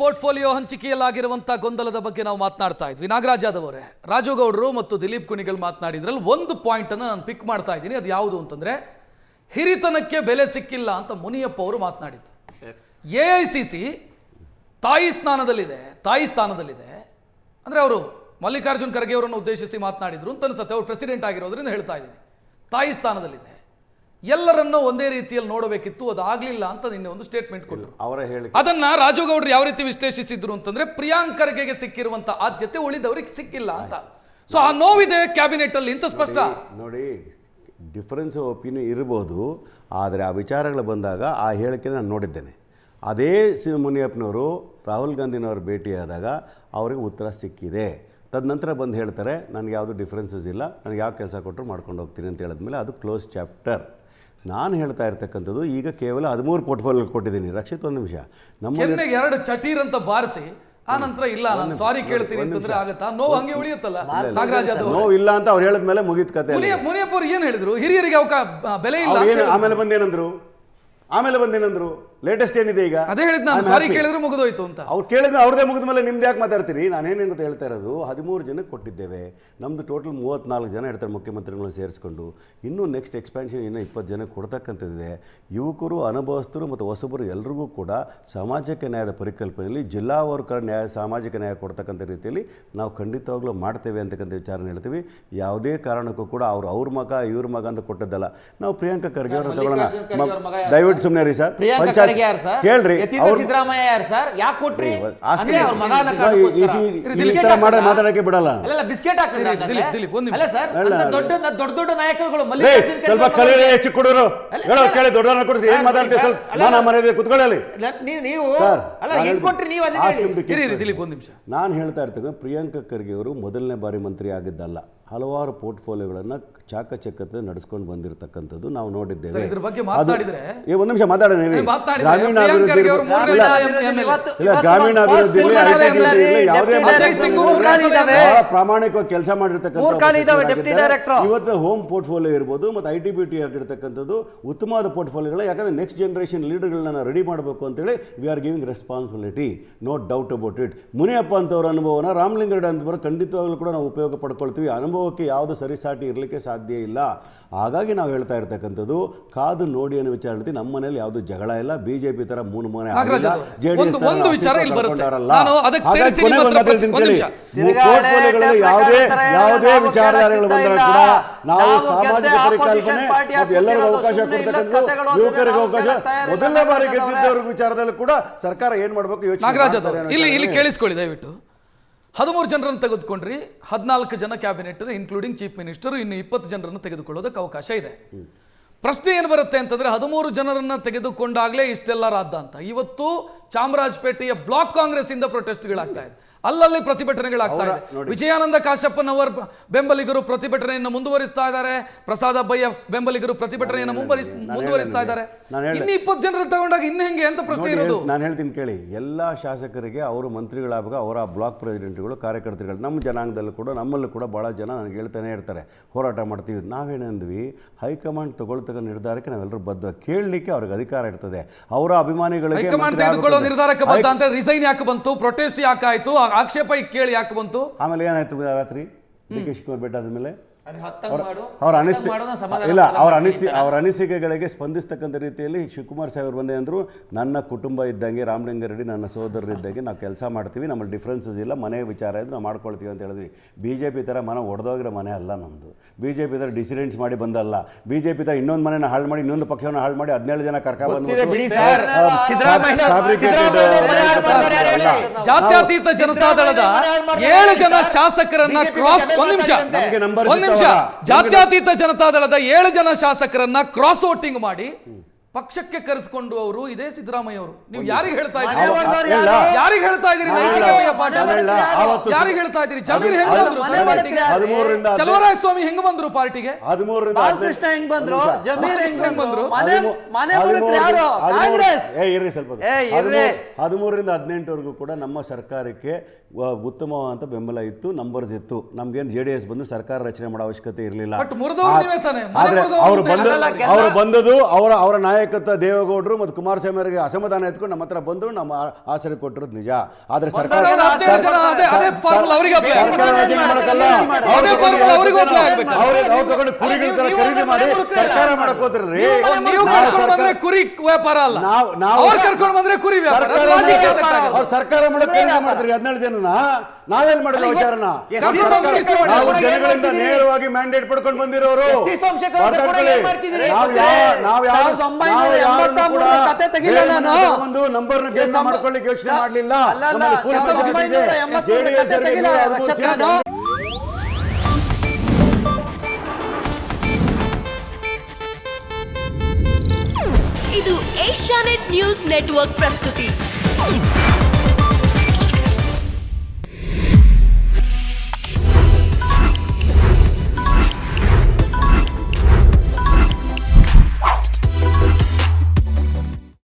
Portfolio ಹಂಚಿಕೆಯಲ್ಲಾಗಿರುವಂತಹ ಗೊಂದಲದ ಬಗ್ಗೆ ನಾವು ಮಾತನಾಡ್ತಾ ಇದ್ವಿ. ನಾಗರಾಜ್ ಯಾದವ್ ಅವರೇ, ರಾಜುಗೌಡರು ಮತ್ತು ದಿಲೀಪ್ ಕುಣಿಗಲ್ ಮಾತನಾಡಿದ್ರಲ್ಲಿ ಒಂದು ಪಾಯಿಂಟ್ ಅನ್ನು ನಾನು ಪಿಕ್ ಮಾಡ್ತಾ ಇದ್ದೀನಿ. ಅದು ಯಾವುದು ಅಂತಂದ್ರೆ ಹಿರಿತನಕ್ಕೆ ಬೆಲೆ ಸಿಕ್ಕಿಲ್ಲ ಅಂತ ಮುನಿಯಪ್ಪ ಅವರು ಮಾತನಾಡಿದ್ದು. AICC ತಾಯಿ ಸ್ಥಾನದಲ್ಲಿದೆ ಅಂದ್ರೆ ಅವರು ಮಲ್ಲಿಕಾರ್ಜುನ್ ಖರ್ಗೆ ಅವರನ್ನು ಉದ್ದೇಶಿಸಿ ಮಾತನಾಡಿದ್ರು ಅಂತ ಅನ್ಸುತ್ತೆ. ಅವರು ಪ್ರೆಸಿಡೆಂಟ್ ಆಗಿರೋದ್ರಿಂದ ಹೇಳ್ತಾ ಇದ್ದೀನಿ. ತಾಯಿ ಸ್ಥಾನದಲ್ಲಿದೆ, ಎಲ್ಲರನ್ನೂ ಒಂದೇ ರೀತಿಯಲ್ಲಿ ನೋಡಬೇಕಿತ್ತು, ಅದು ಆಗ್ಲಿಲ್ಲ ಅಂತ ನಿನ್ನೆ ಒಂದು ಸ್ಟೇಟ್ಮೆಂಟ್ ಕೊಟ್ಟರು. ಅದನ್ನ ರಾಜುಗೌಡರು ಯಾವ ರೀತಿ ವಿಶ್ಲೇಷಿಸಿದ್ರು ಅಂತಂದ್ರೆ ಪ್ರಿಯಾಂಕ್ ಖರ್ಗೆಗೆ ಸಿಕ್ಕಿರುವಂತ ಆದ್ಯತೆ ಉಳಿದವರಿಗೆ ಸಿಕ್ಕಿಲ್ಲ ಅಂತ. ಸೊ ಆ ನೋವಿದೆ ಕ್ಯಾಬಿನೆಟ್ ಅಲ್ಲಿ ಅಂತ ಸ್ಪಷ್ಟ. ನೋಡಿ, ಡಿಫರೆನ್ಸ್ ಒಪಿನಿಯನ್ ಇರಬಹುದು, ಆದರೆ ಆ ವಿಚಾರಗಳು ಬಂದಾಗ ಆ ಹೇಳಿಕೆ ನಾನು ನೋಡಿದ್ದೇನೆ. ಅದೇ ಮುನಿಯಪ್ಪನವರು ರಾಹುಲ್ ಗಾಂಧಿನವರು ಭೇಟಿಯಾದಾಗ ಅವರಿಗೆ ಉತ್ತರ ಸಿಕ್ಕಿದೆ. ತದನಂತರ ಬಂದು ಹೇಳ್ತಾರೆ ನನಗೆ ಯಾವುದು ಡಿಫ್ರೆನ್ಸಸ್ ಇಲ್ಲ, ನನಗೆ ಯಾವ ಕೆಲಸ ಕೊಟ್ಟರು ಮಾಡ್ಕೊಂಡು ಹೋಗ್ತೀನಿ ಅಂತ ಹೇಳಿದ್ಮೇಲೆ ಅದು ಕ್ಲೋಸ್ ಚಾಪ್ಟರ್. ನಾನು ಹೇಳ್ತಾ ಇರ್ತಕ್ಕಂಥದ್ದು ಈಗ ಕೇವಲ 13 ಪೋರ್ಟ್ಫೋಲಿಯೋ ಕೊಟ್ಟಿದ್ದೀನಿ. ರಕ್ಷಿತ್ ಒಂದು ನಿಮಿಷ, ನಮ್ಮ 2 ಚಟೀರ್ ಅಂತ ಬಾರಿಸಿ ಆ ನಂತರ ಇಲ್ಲ ನಾನು ಸಾರಿ ಕೇಳ್ತೀನಿ ಅಂತಂದ್ರೆ ಆಗತ್ತಾ? ನೋವು ಹಂಗೆ ಉಳಿಯುತ್ತಲ್ಲ. ನಾಗರಾಜ್ ಯಾದವ್ ನೋವು ಇಲ್ಲ ಅಂತ ಅವ್ರು ಹೇಳಿದ್ಮೇಲೆ ಮುಗಿದ ಕತೆ. ಮುನಿಯಪ್ಪ ಅವ್ರು ಏನ್ ಹೇಳಿದ್ರು? ಹಿರಿಯರಿಗೆ ಬೆಲೆ ಇಲ್ಲ. ಆಮೇಲೆ ಬಂದೇನಂದ್ರು ಲೇಟೆಸ್ಟ್ ಏನಿದೆ ಈಗ ಅದೇ ಹೇಳಿದ್ ನಾನು, ಸಾರಿ ಕೇಳಿದ್ರೆ ಮುಗಿದೋಯ್ತು ಅಂತ. ಅವ್ರು ಕೇಳಿದ್ರೆ ಅವ್ರದೇ ಮುಗಿದ ಮೇಲೆ ನಿಮ್ದು ಯಾಕೆ ಮಾತಾಡ್ತೀರಿ? ನಾನೇನು ಅಂತ ಹೇಳ್ತಾ ಇರೋದು, 13 ಜನಕ್ಕೆ ಕೊಟ್ಟಿದ್ದೇವೆ. ನಮ್ದು ಟೋಟಲ್ 34 ಜನ ಇರ್ತಾರೆ ಮುಖ್ಯಮಂತ್ರಿಗಳನ್ನ ಸೇರಿಸ್ಕೊಂಡು. ಇನ್ನೂ ನೆಕ್ಸ್ಟ್ ಎಕ್ಸ್ಪ್ಯಾನ್ಷನ್ ಇನ್ನೂ 20 ಜನಕ್ಕೆ ಕೊಡ್ತಕ್ಕಂಥದ್ದಿದೆ. ಯುವಕರು, ಅನುಭವಸ್ಥರು ಮತ್ತು ಹೊಸಬರು ಎಲ್ರಿಗೂ ಕೂಡ ಸಾಮಾಜಿಕ ನ್ಯಾಯದ ಪರಿಕಲ್ಪನೆಯಲ್ಲಿ ಜಿಲ್ಲಾ ವರ್ಕರ್ ನ್ಯಾಯ, ಸಾಮಾಜಿಕ ನ್ಯಾಯ ಕೊಡ್ತಕ್ಕಂಥ ರೀತಿಯಲ್ಲಿ ನಾವು ಖಂಡಿತವಾಗ್ಲೂ ಮಾಡ್ತೇವೆ ಅಂತಕ್ಕಂಥ ವಿಚಾರನ ಹೇಳ್ತೀವಿ. ಯಾವುದೇ ಕಾರಣಕ್ಕೂ ಕೂಡ ಅವ್ರ ಮಗ ಇವ್ರ ಮಗ ಅಂತ ಕೊಟ್ಟದ್ದಲ್ಲ. ನಾವು ಪ್ರಿಯಾಂಕಾ ಖರ್ಗೆ ಅವ್ರನ್ನ ತಗೊಳ್ಳೋಣ. ದಯವಿಟ್ಟು ಸುಮ್ಮನೆ ರೀ ಸರ್, ಕೇಳ್ರಿ. ಮಾತಾಡಕ್ಕೆ ಬಿಡಲ್ಲ. ಸ್ವಲ್ಪ ಕಲೀರಿ, ಹೆಚ್ಚು ಕೊಡೋರು ಹೇಳೋ ಕೇಳಿ, ದೊಡ್ಡವ್ರನ್ನ ಕೊಡಿಸಿ. ಏನ್ ಮಾತಾಡ್ತೀವಿ? ಸ್ವಲ್ಪ ಮಾನ ಮರ್ಯಾದೆ ಕುತ್ಕೊಳ್ಳಿ. ನಾನು ಹೇಳ್ತಾ ಇರ್ತೇನೆ, ಪ್ರಿಯಾಂಕಾ ಖರ್ಗೆ ಅವರು ಮೊದಲನೇ ಬಾರಿ ಮಂತ್ರಿ ಆಗಿದ್ದಲ್ಲ. ಹಲವಾರು ಪೋರ್ಟ್ಫೋಲಿಯೋಗಳನ್ನು ಚಾಕಚಕ್ಯತೆ ನಡೆಸ್ಕೊಂಡು ಬಂದಿರತಕ್ಕಂಥದ್ದು ನಾವು ನೋಡಿದ್ದೇವೆ. ಒಂದು ನಿಮಿಷ ಮಾತಾಡೋಣ. ಗ್ರಾಮೀಣ ಅಭಿವೃದ್ಧಿಯಲ್ಲಿ ಯಾವುದೇ ಪ್ರಾಮಾಣಿಕವಾಗಿ ಕೆಲಸ ಮಾಡಿರ್ತಕ್ಕಂಥ ಇವತ್ತು ಹೋಮ್ ಪೋರ್ಟ್ಫೋಲಿಯೋ ಇರ್ಬೋದು ಮತ್ತು ITBT ಆಗಿರ್ತಕ್ಕಂಥದ್ದು ಉತ್ತಮವಾದ ಪೋರ್ಟ್ಫೋಲಿಯೋಗಳು. ಯಾಕಂದ್ರೆ ನೆಕ್ಸ್ಟ್ ಜನರೇಷನ್ ಲೀಡರ್ಗಳನ್ನ ರೆಡಿ ಮಾಡಬೇಕು ಅಂತೇಳಿ we are giving responsibility, no doubt about it. Muniyappa ಅಂತವ್ರ ಅನುಭವನ ರಾಮಲಿಂಗಾರೆಡ್ಡಿ ಅಂತವರ ಖಂಡಿತವಾಗ್ಲೂ ಕೂಡ ನಾವು ಉಪಯೋಗ ಪಡ್ಕೊಳ್ತೀವಿ. ಅನುಭವಕ್ಕೆ ಯಾವುದು ಸರಿಸಾಟಿ ಇರಲಿಕ್ಕೆ ಸಾಧ್ಯ ಇಲ್ಲ. ಹಾಗಾಗಿ ನಾವು ಹೇಳ್ತಾ ಇರ್ತಕ್ಕಂಥದ್ದು ಕಾದು ನೋಡಿ ಅನ್ನೋ ವಿಚಾರ ಹೇಳ್ತೀವಿ. ನಮ್ಮ ಮನೇಲಿ ಯಾವುದು ಜಗಳ ಇಲ್ಲ. ಬಿಜೆಪಿ ತರ ಮೂರು ಮನೆ ಯಾವುದೇ ವಿಚಾರಧಾರೆಗಳು ಬಂದಾಗ ಕೂಡ ನಾವು ಸಾಮಾಜಿಕ ಪರಿಕಲ್ಪನೆ ಎಲ್ಲರಿಗೂ ಅವಕಾಶ ಕೊಡ್ತಕ್ಕಂಥ, ಯುವಕರಿಗೆ ಅವಕಾಶ. ಮೊದಲನೇ ಬಾರಿ ಗೆದ್ದಿದ್ದವ್ರ ವಿಚಾರದಲ್ಲಿ ಕೂಡ ಸರ್ಕಾರ ಏನ್ ಮಾಡ್ಬೇಕು ಯೋಚನೆ. ಇಲ್ಲಿ ಕೇಳಿಸ್ಕೊಳ್ಳಿ ದಯವಿಟ್ಟು. 13 ಜನರನ್ನು ತೆಗೆದುಕೊಂಡ್ರಿ, 14 ಜನ ಕ್ಯಾಬಿನೆಟ್ ಇನ್ಕ್ಲೂಡಿಂಗ್ ಚೀಫ್ ಮಿನಿಸ್ಟರ್, ಇನ್ನು 20 ಜನರನ್ನು ತೆಗೆದುಕೊಳ್ಳೋದಕ್ಕೆ ಅವಕಾಶ ಇದೆ. ಪ್ರಶ್ನೆ ಏನು ಬರುತ್ತೆ ಅಂತಂದ್ರೆ 13 ಜನರನ್ನ ತೆಗೆದುಕೊಂಡಾಗಲೇ ಇಷ್ಟೆಲ್ಲ ರಾದ್ದ ಅಂತ. ಇವತ್ತು ಚಾಮರಾಜಪೇಟೆಯ ಬ್ಲಾಕ್ ಕಾಂಗ್ರೆಸ್ ಇಂದ ಪ್ರೊಟೆಸ್ಟ್ಗಳಾಗ್ತಾ ಇದೆ, ಅಲ್ಲಲ್ಲಿ ಪ್ರತಿಭಟನೆಗಳಾಗ್ತಾ ಇದೆ. ವಿಜಯಾನಂದ ಕಾಶಪ್ಪನವರ ಬೆಂಬಲಿಗರು ಪ್ರತಿಭಟನೆಯನ್ನು ಮುಂದುವರಿಸ್ತಾ ಇದ್ದಾರೆ, ಪ್ರಸಾದ್ ಅಬ್ಬಯ್ಯ ಬೆಂಬಲಿಗರು ಪ್ರತಿಭಟನೆಯನ್ನು ಮುಂದುವರಿಸ್ತಾ ಇದ್ದಾರೆ. ಇನ್ನು 20 ಜನರನ್ನು ತಗೊಂಡಾಗ ಇನ್ನು ಹೆಂಗೆ ಅಂತ ಪ್ರಶ್ನೆ ಇರೋದು. ನಾನು ಹೇಳ್ತೀನಿ ಕೇಳಿ, ಎಲ್ಲಾ ಶಾಸಕರಿಗೆ ಅವರು ಮಂತ್ರಿಗಳಾಗ ಅವರ ಬ್ಲಾಕ್ ಪ್ರೆಸಿಡೆಂಟ್ಗಳು, ಕಾರ್ಯಕರ್ತರುಗಳು, ನಮ್ಮ ಜನಾಂಗದಲ್ಲೂ ಕೂಡ ನಮ್ಮಲ್ಲೂ ಕೂಡ ಬಹಳ ಜನ ನನಗೆ ಹೇಳ್ತಾನೆ ಇರ್ತಾರೆ, ಹೋರಾಟ ಮಾಡ್ತೀವಿ. ನಾವೇನಂದ್ವಿ, ಹೈಕಮಾಂಡ್ ತಗೊಳ್ತಕ್ಕ ನಿರ್ಧಾರಕ್ಕೆ ನಾವೆಲ್ಲರೂ ಬದ್ಧ. ಕೇಳಲಿಕ್ಕೆ ಅವ್ರಿಗೆ ಅಧಿಕಾರ ಇರ್ತದೆ. ಅವರ ಅಭಿಮಾನಿಗಳಿಗೆ ನಿರ್ಧಾರಕ್ಕೆ ಬದ್ಧ ಅಂತ ರಿಸೈನ್ ಯಾಕೆ ಬಂತು, ಪ್ರೊಟೆಸ್ಟ್ ಯಾಕೆ ಆಯ್ತು, ಆಕ್ಷೇಪ ಕೇಳಿ ಯಾಕೆ ಬಂತು? ಆಮೇಲೆ ಏನಾಯ್ತು ರಾತ್ರಿ DK ಶಿವಕುಮಾರ್ ಭೇಟಿ ಆದ್ಮೇಲೆ ಅವರ ಅನಿಸಿಕೆಗಳಿಗೆ ಸ್ಪಂದಿಸ್ತಕ್ಕಂಥ ರೀತಿಯಲ್ಲಿ ಶಿವಕುಮಾರ್ ಸಾಹೇಬರು ಬಂದೆ ಅಂದ್ರು, ನನ್ನ ಕುಟುಂಬ ಇದ್ದಂಗೆ, ರಾಮಲಿಂಗಾರೆಡ್ಡಿ ನನ್ನ ಸಹೋದರರು ಇದ್ದಂಗೆ ನಾವು ಕೆಲಸ ಮಾಡ್ತೀವಿ, ನಮ್ಮಲ್ಲಿ ಡಿಫ್ರೆನ್ಸಸ್ ಇಲ್ಲ, ಮನೆ ವಿಚಾರ ಇದ್ರೆ ನಾವು ಮಾಡ್ಕೊಳ್ತೀವಿ ಅಂತ ಹೇಳಿದ್ವಿ. BJP ಥರ ಮನೆ ಒಡೆದೋಗಿರೋ ಮನೆ ಅಲ್ಲ ನಮ್ಮದು. BJP ಥರ ಡಿಸಿಡೆಂಟ್ಸ್ ಮಾಡಿ ಬಂದಲ್ಲ. BJP ಥರ ಇನ್ನೊಂದು ಮನೆನ ಹಾಳು ಮಾಡಿ, ಇನ್ನೊಂದು ಪಕ್ಷವನ್ನು ಹಾಳು ಮಾಡಿ 17 ಜನ ಕರ್ಕೊಂಡ್ಬಂದು ಜಾತ್ಯತೀತ ಜನತಾದಳದ 7 ಜನ ಶಾಸಕರನ್ನ ಕ್ರಾಸ್ ಜಾತ್ಯತೀತ ಜನತಾದಳದ 7 ಜನ ಶಾಸಕರನ್ನ ಕ್ರಾಸ್ ವೋಟಿಂಗ್ ಮಾಡಿ ಪಕ್ಷಕ್ಕೆ ಕರೆಸಿಕೊಂಡು ಅವರು ಇದೇ ಸಿದ್ದರಾಮಯ್ಯ ಅವರು. ನೀವು ಯಾರಿಗೆ ಹೇಳ್ತಾ ಇದ್ದೀರಿ? ಯಾರಿಗೆ ಹೇಳ್ತಾ ಇದ್ದೀರಿ? ನೈತಿಕತೆಯ ಪಾಠ ಯಾರಿಗೆ ಹೇಳ್ತಾ ಇದ್ದೀರಿ? ಜಮೀರ್ ಹೆಂಗ್ ಬಂದ್ರು ಚಲವರಾಯ ಸ್ವಾಮಿ ಹೆಂಗ್ ಬಂದ್ರು ಪಾರ್ಟಿಗೆ? 13 ಹೆಂಗ್ ಬಂದ್ರು? ಜಮೀರ್ ಹೆಂಗ್ ಬಂದ್ರು? 13ರಿಂದ 18ವರೆಗೂ ಕೂಡ ನಮ್ಮ ಸರ್ಕಾರಕ್ಕೆ ಉತ್ತಮವಾದಂತ ಬೆಂಬಲ ಇತ್ತು, ನಂಬರ್ಸ್ ಇತ್ತು. ನಮ್ಗೇನು JDS ಬಂದು ಸರ್ಕಾರ ರಚನೆ ಮಾಡೋ ಅವಶ್ಯಕತೆ ಇರಲಿಲ್ಲ. ಬಟ್ ಮುರಿದವರು ನೀವೇ ತಾನೆ. ಅವರು ಬಂದದು ಅವರ ನಾಯಕ ನಾಯಕತ್ವ ದೇವೇಗೌಡರು ಮತ್ತು ಕುಮಾರಸ್ವಾಮಿ ಅವರಿಗೆ ಅಸಮಾಧಾನ ಎತ್ಕೊಂಡು ನಮ್ಮ ಹತ್ರ ಬಂದರು, ನಮ್ಮ ಆಶ್ರಯ ಕೊಟ್ಟಿರೋದು ನಿಜ. ಆದರೆ ಸರ್ಕಾರ ತಗೊಂಡು ಕುರಿಗಳ ತರ ಖರೀದಿ ಮಾಡಿ ಸರ್ಕಾರ ಮಾಡಕ್ ಹೋದ್ರಿ. ಕುರಿ ವ್ಯಾಪಾರ ಅಲ್ಲ, ಅವ್ರು ಸರ್ಕಾರ ಮಾಡಕ್ ಖರೀದಿ ಮಾಡ್ತಾರೆ 17 ಜನನ. ನಾವೇನ್ ಮಾಡಿಲ್ಲ ವಿಚಾರನ? ನಾವು ಜನಗಳಿಂದ ನೇರವಾಗಿ ಮ್ಯಾಂಡೇಟ್ ಪಡ್ಕೊಂಡು ಬಂದಿರೋರು. ಒಂದು ನಂಬರ್ನ ಗೇಮ್ ಮಾಡ್ಕೊಳ್ಳಿಕ್ಕೆ ಯೋಚನೆ ಮಾಡಲಿಲ್ಲ. ಇದು ಏಷ್ಯಾನೆಟ್ ನ್ಯೂಸ್ ನೆಟ್ವರ್ಕ್ ಪ್ರಸ್ತುತಿ.